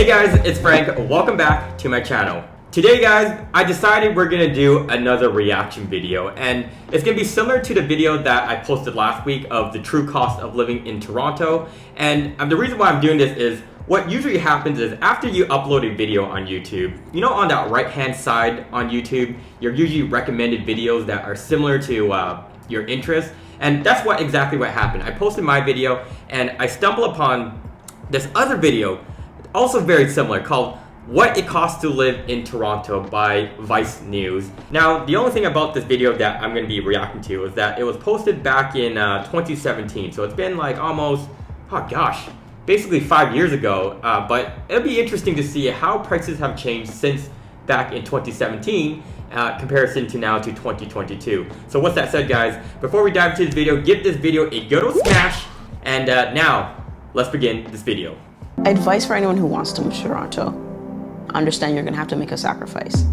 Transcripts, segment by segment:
Hey guys, it's Frank. Welcome back to my channel. Today guys, I decided we're gonna do another reaction video, and it's gonna be similar to the video that I posted last week of the true cost of living in Toronto. And the reason why I'm doing this is what usually happens is after you upload a video on YouTube, you know, on that right hand side on YouTube, you're usually recommended videos that are similar to your interests. And that's exactly what happened. I posted my video and I stumbled upon this other video, also very similar, called What It Costs to Live in Toronto by Vice News. Now, the only thing about this video that I'm going to be reacting to is that it was posted back in 2017. So it's been like almost, oh gosh, basically 5 years ago. But it'll be interesting to see how prices have changed since back in 2017 comparison to now to 2022. So with that said guys, before we dive into this video, give this video a good old smash. And now, let's begin this video. Advice for anyone who wants to move to Toronto: understand you're gonna have to make a sacrifice.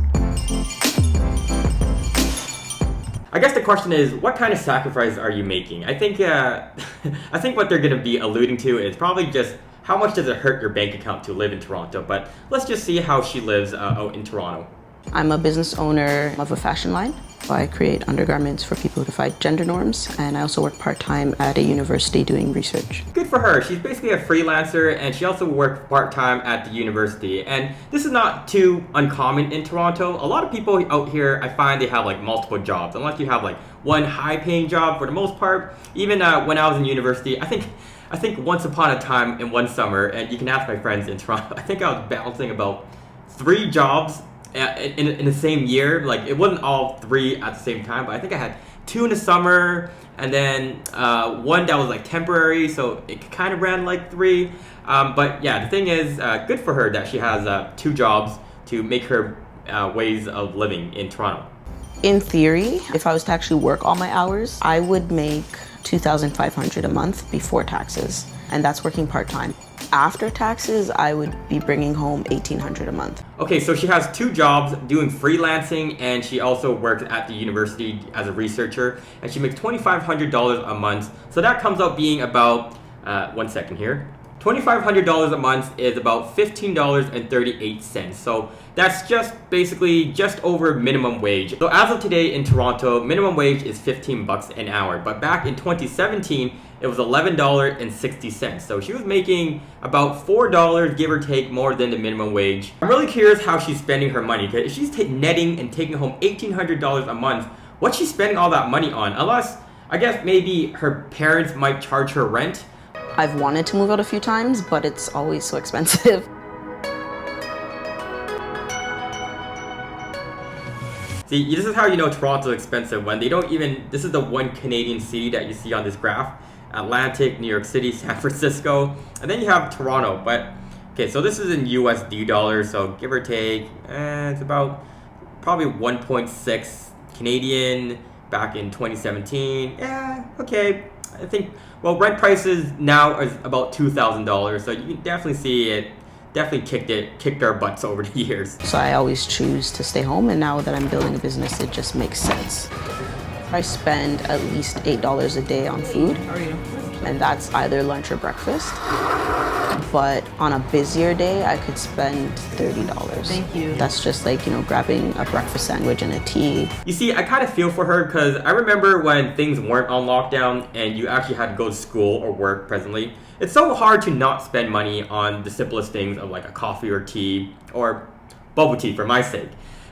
I guess the question is, what kind of sacrifice are you making? I think I think what they're gonna be alluding to is probably just how much does it hurt your bank account to live in Toronto. But let's just see how she lives out in Toronto. I'm a business owner of a fashion line. I create undergarments for people who defy gender norms, and I also work part-time at a university doing research. Good for her. She's basically a freelancer, and she also works part-time at the university. And this is not too uncommon in Toronto. A lot of people out here, I find they have like multiple jobs, unless you have like one high-paying job for the most part. Even when I was in university, I think once upon a time in one summer, and you can ask my friends in Toronto, I think I was balancing about 3 jobs in the same year. Like, it wasn't all 3 at the same time, but I think I had 2 in the summer, and then one that was like temporary, so it kind of ran like 3. But yeah, the thing is, good for her that she has 2 jobs to make her ways of living in Toronto. In theory, if I was to actually work all my hours, I would make $2,500 a month before taxes, and that's working part-time. After taxes, I would be bringing home $1,800 a month. Okay, so she has 2 jobs doing freelancing, and she also works at the university as a researcher, and she makes $2,500 a month. So that comes out being about, one second here. $2,500 a month is about $15.38. So that's just basically just over minimum wage. So as of today in Toronto, minimum wage is 15 bucks an hour. But back in 2017, it was $11.60. So she was making about $4, give or take, more than the minimum wage. I'm really curious how she's spending her money, because if she's netting and taking home $1,800 a month, what's she spending all that money on? Unless, I guess maybe her parents might charge her rent. I've wanted to move out a few times, but it's always so expensive. See, this is how you know Toronto's expensive, when they don't even, this is the one Canadian city that you see on this graph: Atlantic, New York City, San Francisco, and then you have Toronto. But okay, so this is in USD dollars, so give or take, it's about probably 1.6 Canadian back in 2017. Yeah, okay. I think, well, rent prices now is about $2,000, so you can definitely see it definitely kicked our butts over the years. So I always choose to stay home, and now that I'm building a business, it just makes sense. I spend at least $8 a day on food, and that's either lunch or breakfast. But on a busier day, I could spend $30. Thank you. That's just like, you know, grabbing a breakfast sandwich and a tea. You see, I kind of feel for her, because I remember when things weren't on lockdown and you actually had to go to school or work presently. It's so hard to not spend money on the simplest things of like a coffee or tea or bubble tea for my sake.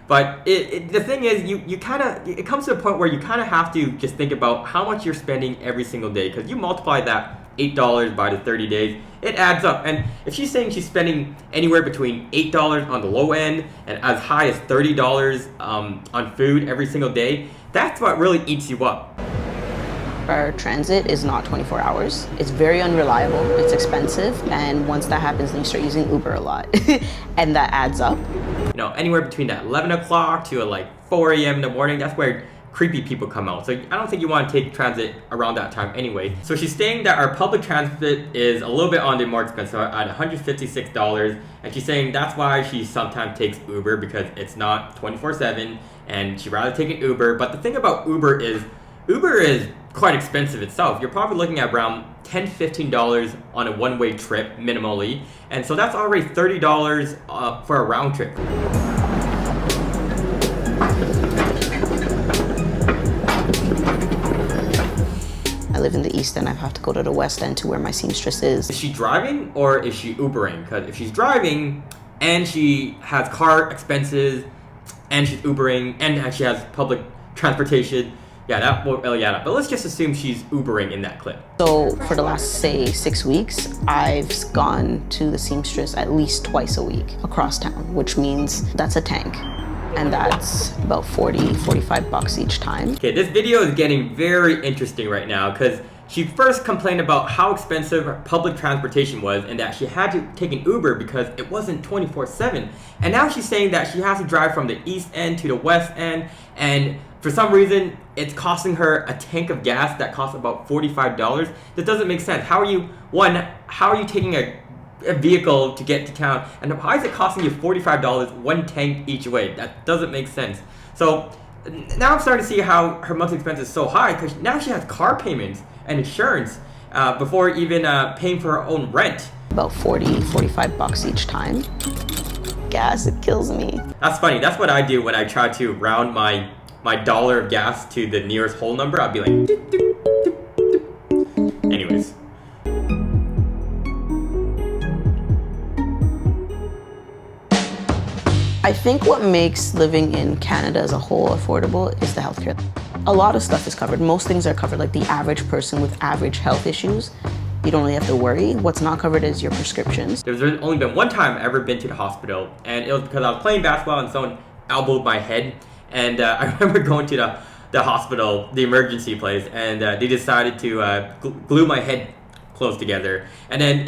But the thing is, it comes to a point where you kind of have to just think about how much you're spending every single day, because you multiply that $8 by the 30 days, it adds up. And if she's saying she's spending anywhere between $8 on the low end and as high as $30 on food every single day, that's what really eats you up. Our transit is not 24 hours. It's very unreliable, it's expensive, and once that happens, then you start using Uber a lot, and that adds up. You know, anywhere between that 11 o'clock to like 4 a.m. in the morning, that's where creepy people come out. So I don't think you want to take transit around that time anyway. So she's saying that our public transit is a little bit on the more expensive at $156, and she's saying that's why she sometimes takes Uber, because it's not 24/7 and she'd rather take an Uber. But the thing about Uber is quite expensive itself. You're probably looking at around $10 to $15 on a one-way trip minimally, and so that's already $30 for a round trip. I live in the East End. I have to go to the West End to where my seamstress is. Is she driving or is she Ubering? Because if she's driving and she has car expenses and she's Ubering and she has public transportation, yeah, that will add up. But let's just assume she's Ubering in that clip. So for the last, say, 6 weeks, I've gone to the seamstress at least twice a week across town, which means that's a tank. And that's about $45 each time. Okay, this video is getting very interesting right now because she first complained about how expensive public transportation was and that she had to take an Uber because it wasn't 24/7. And now she's saying that she has to drive from the East End to the West End, and for some reason it's costing her a tank of gas that costs about $45. That doesn't make sense. How are you taking a vehicle to get to town, and why is it costing you $45 one tank each way? That doesn't make sense. So now I'm starting to see how her monthly expense is so high because now she has car payments and insurance before even paying for her own rent. About $45 each time. Gas, it kills me. That's funny. That's what I do when I try to round my dollar of gas to the nearest whole number. I'll be like, doop, doop, doop, doop. Anyways. I think what makes living in Canada as a whole affordable is the healthcare. A lot of stuff is covered. Most things are covered, like the average person with average health issues. You don't really have to worry. What's not covered is your prescriptions. There's only been one time I've ever been to the hospital, and it was because I was playing basketball and someone elbowed my head. And I remember going to the hospital, the emergency place, and they decided to glue my head close together. And then,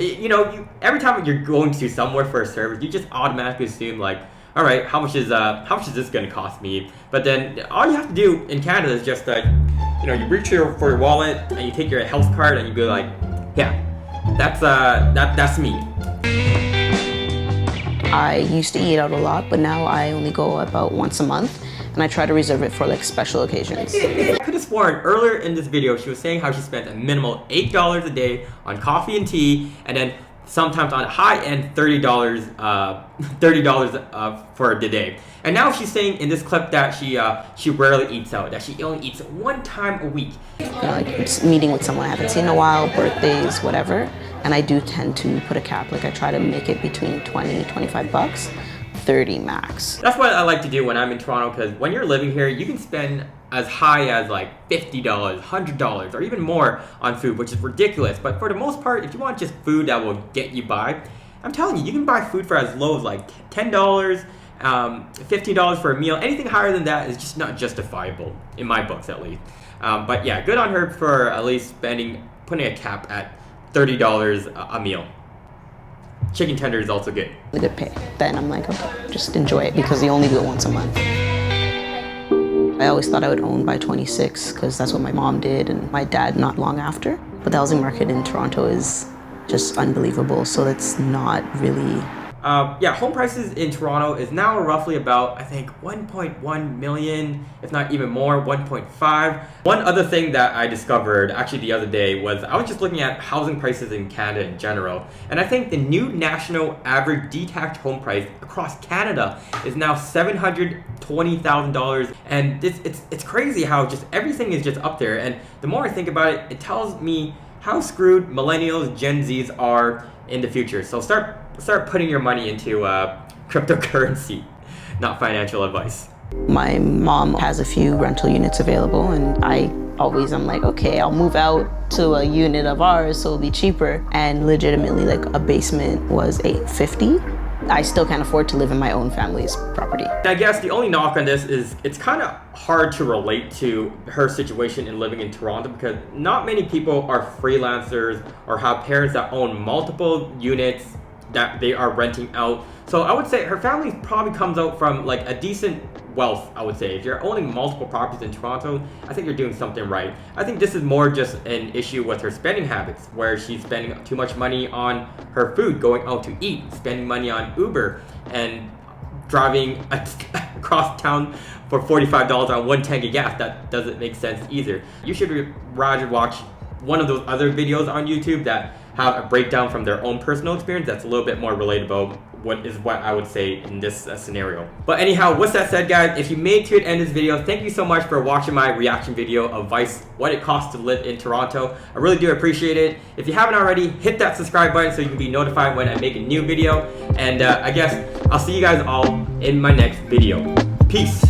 every time you're going to somewhere for a service, you just automatically assume like, all right, how much is this going to cost me? But then all you have to do in Canada is just you reach for your wallet and you take your health card and you go like, yeah, that's me. I used to eat out a lot, but now I only go about once a month, and I try to reserve it for like special occasions. I could have sworn earlier in this video she was saying how she spent a minimal $8 a day on coffee and tea, and then sometimes on high end $30 for the day. And now she's saying in this clip that she rarely eats out, that she only eats one time a week. Like it's meeting with someone I haven't seen in a while, birthdays, whatever. And I do tend to put a cap. Like I try to make it between $20, $25, $30 max. That's what I like to do when I'm in Toronto, because when you're living here, you can spend as high as like $50, $100, or even more on food, which is ridiculous. But for the most part, if you want just food that will get you by, I'm telling you, you can buy food for as low as like $10, $15 for a meal. Anything higher than that is just not justifiable, in my books at least. But yeah, good on her for at least putting a cap at $30 a meal. Chicken tender is also good. A good pay. Then I'm like, okay, just enjoy it because you only do it once a month. I always thought I would own by 26 because that's what my mom did and my dad not long after. But the housing market in Toronto is just unbelievable, so it's not really... home prices in Toronto is now roughly about, I think, 1.1 million, if not even more, 1.5. One other thing that I discovered actually the other day was I was just looking at housing prices in Canada in general, and I think the new national average detached home price across Canada is now $720,000, and it's crazy how just everything is just up there. And the more I think about it, it tells me how screwed millennials, Gen Zs are in the future. So start putting your money into cryptocurrency, not financial advice. My mom has a few rental units available, and I'm like, okay, I'll move out to a unit of ours so it'll be cheaper. And legitimately, like a basement was $850. I still can't afford to live in my own family's property. I guess the only knock on this is it's kind of hard to relate to her situation in living in Toronto because not many people are freelancers or have parents that own multiple units that they are renting out. So I would say her family probably comes out from like a decent wealth, I would say. If you're owning multiple properties in Toronto, I think you're doing something right. I think this is more just an issue with her spending habits, where she's spending too much money on her food, going out to eat, spending money on Uber, and driving across across town for $45 on one tank of gas. That doesn't make sense either. You should rather watch one of those other videos on YouTube that have a breakdown from their own personal experience that's a little bit more relatable, what I would say in this scenario. But anyhow, with that said, guys, if you made it to the end of this video, thank you so much for watching my reaction video of Vice, what it costs to live in Toronto. I really do appreciate it. If you haven't already, hit that subscribe button so you can be notified when I make a new video. And I guess I'll see you guys all in my next video. Peace.